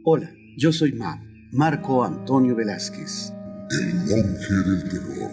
Hola, yo soy Marco Antonio Velázquez. El monje del terror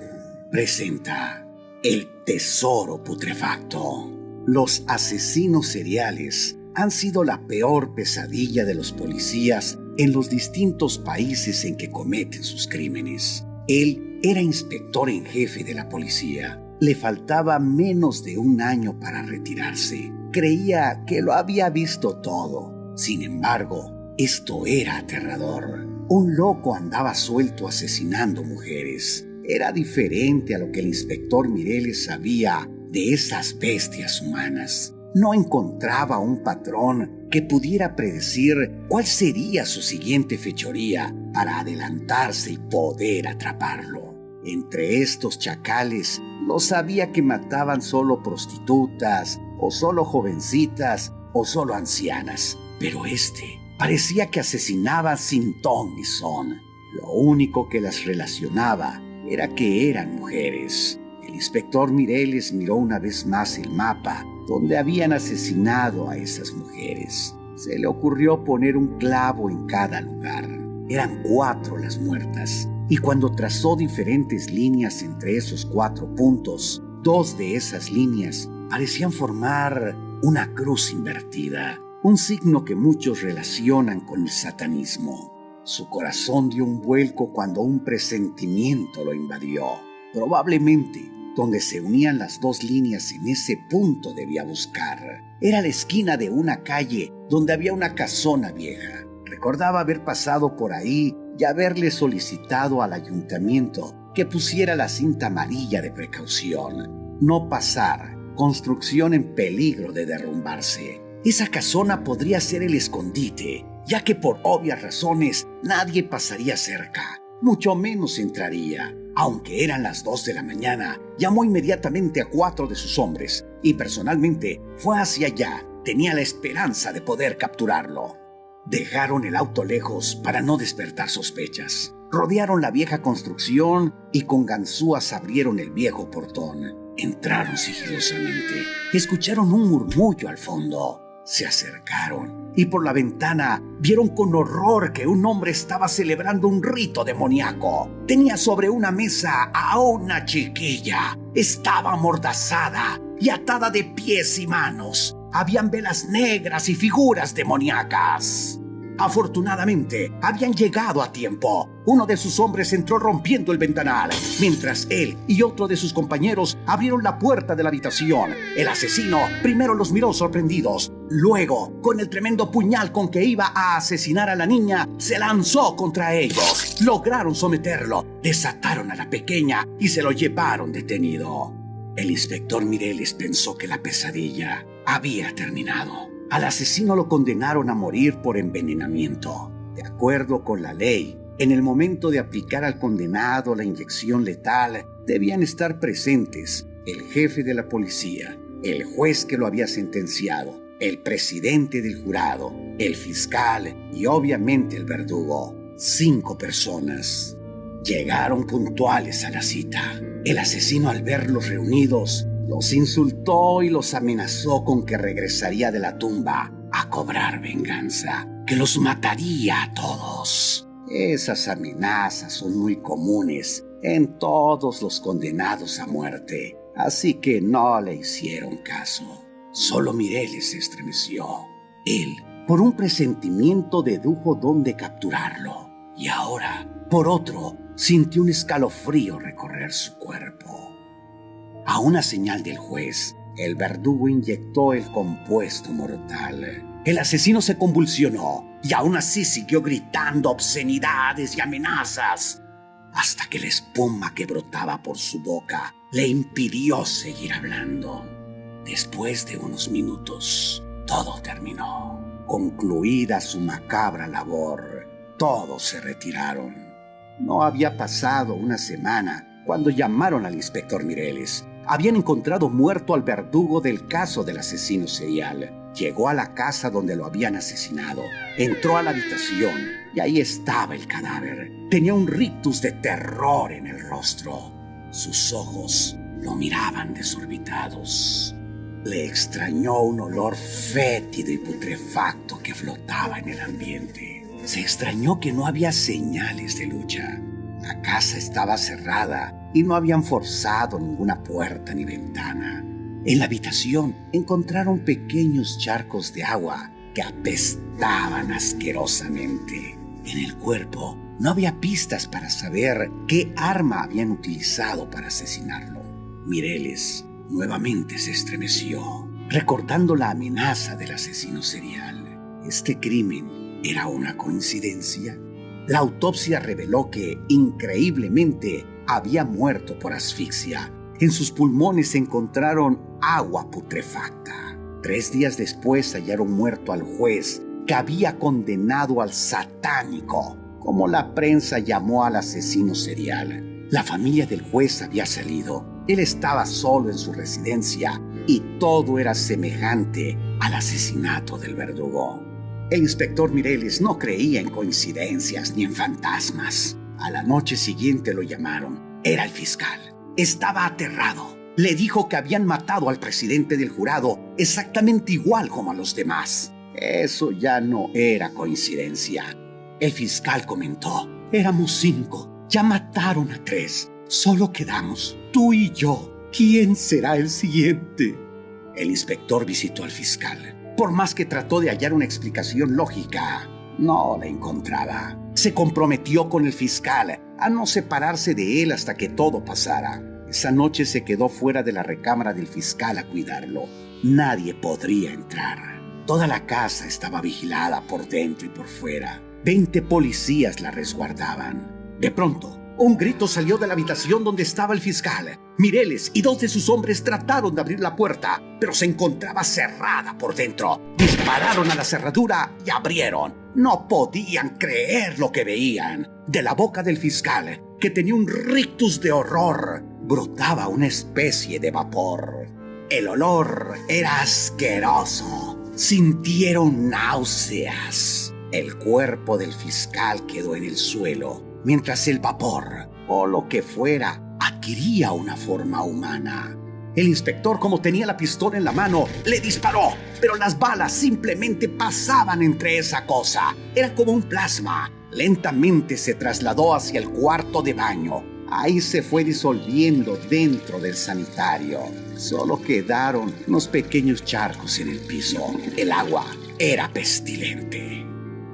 Presenta El tesoro putrefacto. Los asesinos seriales han sido la peor pesadilla de los policías en los distintos países en que cometen sus crímenes. Él era inspector en jefe de la policía. Le faltaba menos de un año para retirarse. Creía que lo había visto todo. Sin embargo, esto era aterrador. Un loco andaba suelto asesinando mujeres. Era diferente a lo que el inspector Mireles sabía de esas bestias humanas. No encontraba un patrón que pudiera predecir cuál sería su siguiente fechoría para adelantarse y poder atraparlo. Entre estos chacales, no sabía que mataban solo prostitutas, o solo jovencitas, o solo ancianas. Pero parecía que asesinaba sin ton ni son. Lo único que las relacionaba era que eran mujeres. El inspector Mireles miró una vez más el mapa donde habían asesinado a esas mujeres. Se le ocurrió poner un clavo en cada lugar. Eran 4 las muertas, y cuando trazó diferentes líneas entre esos 4 puntos, 2 de esas líneas parecían formar una cruz invertida, un signo que muchos relacionan con el satanismo. Su corazón dio un vuelco cuando un presentimiento lo invadió. Probablemente, donde se unían las 2 líneas en ese punto debía buscar. Era la esquina de una calle donde había una casona vieja. Recordaba haber pasado por ahí y haberle solicitado al ayuntamiento que pusiera la cinta amarilla de precaución. No pasar, construcción en peligro de derrumbarse. Esa casona podría ser el escondite, ya que por obvias razones nadie pasaría cerca, mucho menos entraría. Aunque eran las 2 de la mañana, llamó inmediatamente a 4 de sus hombres y personalmente fue hacia allá. Tenía la esperanza de poder capturarlo. Dejaron el auto lejos para no despertar sospechas. Rodearon la vieja construcción y con ganzúas abrieron el viejo portón. Entraron sigilosamente. Escucharon un murmullo al fondo. Se acercaron y por la ventana vieron con horror que un hombre estaba celebrando un rito demoníaco. Tenía sobre una mesa a una chiquilla. Estaba amordazada y atada de pies y manos. Habían velas negras y figuras demoníacas. Afortunadamente, habían llegado a tiempo. Uno de sus hombres entró rompiendo el ventanal, mientras él y otro de sus compañeros abrieron la puerta de la habitación. El asesino primero los miró sorprendidos. Luego, con el tremendo puñal con que iba a asesinar a la niña, se lanzó contra ellos. Lograron someterlo, desataron a la pequeña y se lo llevaron detenido. El inspector Mireles pensó que la pesadilla había terminado. Al asesino lo condenaron a morir por envenenamiento. De acuerdo con la ley, en el momento de aplicar al condenado la inyección letal, debían estar presentes el jefe de la policía, el juez que lo había sentenciado, el presidente del jurado, el fiscal y obviamente el verdugo. 5 personas. Llegaron puntuales a la cita. El asesino, al verlos reunidos, los insultó y los amenazó con que regresaría de la tumba a cobrar venganza, que los mataría a todos. Esas amenazas son muy comunes en todos los condenados a muerte, así que no le hicieron caso. Solo Mireles se estremeció. Él, por un presentimiento, dedujo dónde capturarlo, y ahora, por otro, sintió un escalofrío recorrer su cuerpo. A una señal del juez, el verdugo inyectó el compuesto mortal. El asesino se convulsionó y aún así siguió gritando obscenidades y amenazas, hasta que la espuma que brotaba por su boca le impidió seguir hablando. Después de unos minutos, todo terminó. Concluida su macabra labor, todos se retiraron. No había pasado una semana cuando llamaron al inspector Mireles. Habían encontrado muerto al verdugo del caso del asesino serial. Llegó a la casa donde lo habían asesinado. Entró a la habitación y ahí estaba el cadáver. Tenía un rictus de terror en el rostro. Sus ojos lo miraban desorbitados. Le extrañó un olor fétido y putrefacto que flotaba en el ambiente. Se extrañó que no había señales de lucha. La casa estaba cerrada y no habían forzado ninguna puerta ni ventana. En la habitación encontraron pequeños charcos de agua que apestaban asquerosamente. En el cuerpo no había pistas para saber qué arma habían utilizado para asesinarlo. Mireles nuevamente se estremeció, recordando la amenaza del asesino serial. ¿Este crimen era una coincidencia? La autopsia reveló que, increíblemente, había muerto por asfixia. En sus pulmones se encontraron agua putrefacta. 3 días después hallaron muerto al juez que había condenado al satánico, como la prensa llamó al asesino serial. La familia del juez había salido. Él estaba solo en su residencia y todo era semejante al asesinato del verdugo. El inspector Mireles no creía en coincidencias ni en fantasmas. A la noche siguiente lo llamaron. Era el fiscal. Estaba aterrado. Le dijo que habían matado al presidente del jurado exactamente igual como a los demás. Eso ya no era coincidencia. El fiscal comentó: éramos 5, ya mataron a 3. Solo quedamos tú y yo. ¿Quién será el siguiente? El inspector visitó al fiscal. Por más que trató de hallar una explicación lógica, no la encontraba. Se comprometió con el fiscal a no separarse de él hasta que todo pasara. Esa noche se quedó fuera de la recámara del fiscal a cuidarlo. Nadie podría entrar. Toda la casa estaba vigilada por dentro y por fuera. 20 policías la resguardaban. De pronto, un grito salió de la habitación donde estaba el fiscal. Mireles y 2 de sus hombres trataron de abrir la puerta, pero se encontraba cerrada por dentro. Dispararon a la cerradura y abrieron. No podían creer lo que veían. De la boca del fiscal, que tenía un rictus de horror, brotaba una especie de vapor. El olor era asqueroso. Sintieron náuseas. El cuerpo del fiscal quedó en el suelo, mientras el vapor, o lo que fuera, adquiría una forma humana. El inspector, como tenía la pistola en la mano, le disparó, pero las balas simplemente pasaban entre esa cosa. Era como un plasma. Lentamente se trasladó hacia el cuarto de baño. Ahí se fue disolviendo dentro del sanitario. Solo quedaron unos pequeños charcos en el piso. El agua era pestilente.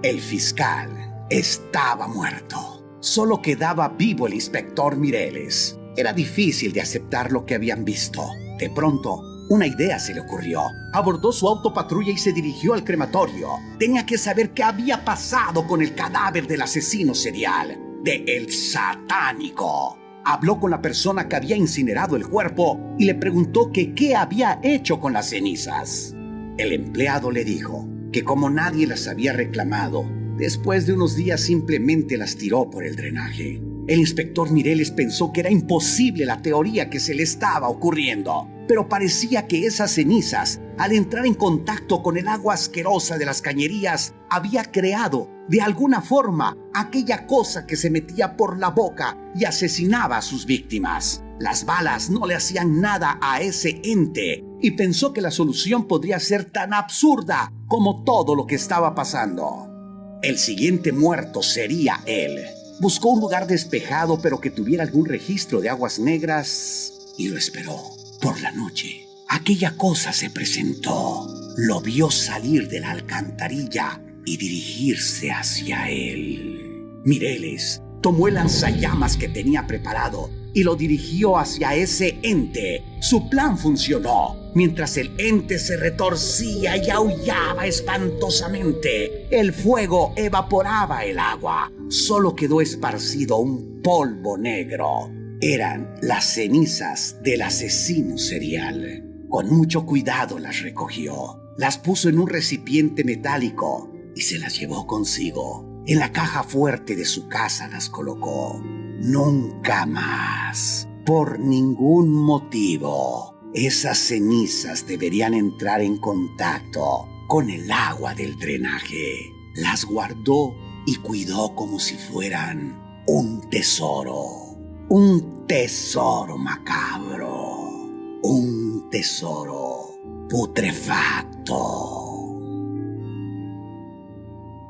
El fiscal estaba muerto. Solo quedaba vivo el inspector Mireles. Era difícil de aceptar lo que habían visto. De pronto, una idea se le ocurrió. Abordó su autopatrulla y se dirigió al crematorio. Tenía que saber qué había pasado con el cadáver del asesino serial, de El Satánico. Habló con la persona que había incinerado el cuerpo y le preguntó que qué había hecho con las cenizas. El empleado le dijo que como nadie las había reclamado, después de unos días simplemente las tiró por el drenaje. El inspector Mireles pensó que era imposible la teoría que se le estaba ocurriendo, pero parecía que esas cenizas, al entrar en contacto con el agua asquerosa de las cañerías, había creado, de alguna forma, aquella cosa que se metía por la boca y asesinaba a sus víctimas. Las balas no le hacían nada a ese ente y pensó que la solución podría ser tan absurda como todo lo que estaba pasando. El siguiente muerto sería él. Buscó un lugar despejado pero que tuviera algún registro de aguas negras y lo esperó. Por la noche, aquella cosa se presentó. Lo vio salir de la alcantarilla y dirigirse hacia él. Mireles tomó el lanzallamas que tenía preparado y lo dirigió hacia ese ente. Su plan funcionó. Mientras el ente se retorcía y aullaba espantosamente, el fuego evaporaba el agua. Solo quedó esparcido un polvo negro. Eran las cenizas del asesino serial. Con mucho cuidado las recogió, las puso en un recipiente metálico y se las llevó consigo. En la caja fuerte de su casa las colocó. Nunca más, por ningún motivo, esas cenizas deberían entrar en contacto con el agua del drenaje. Las guardó y cuidó como si fueran un tesoro. Un tesoro macabro. Un tesoro putrefacto.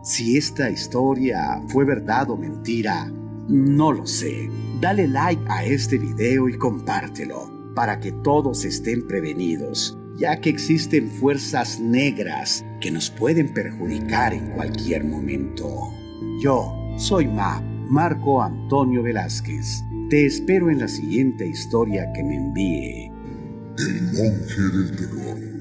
Si esta historia fue verdad o mentira, no lo sé. Dale like a este video y compártelo para que todos estén prevenidos, ya que existen fuerzas negras que nos pueden perjudicar en cualquier momento. Yo soy Marco Antonio Velázquez. Te espero en la siguiente historia que me envíe El monje del terror.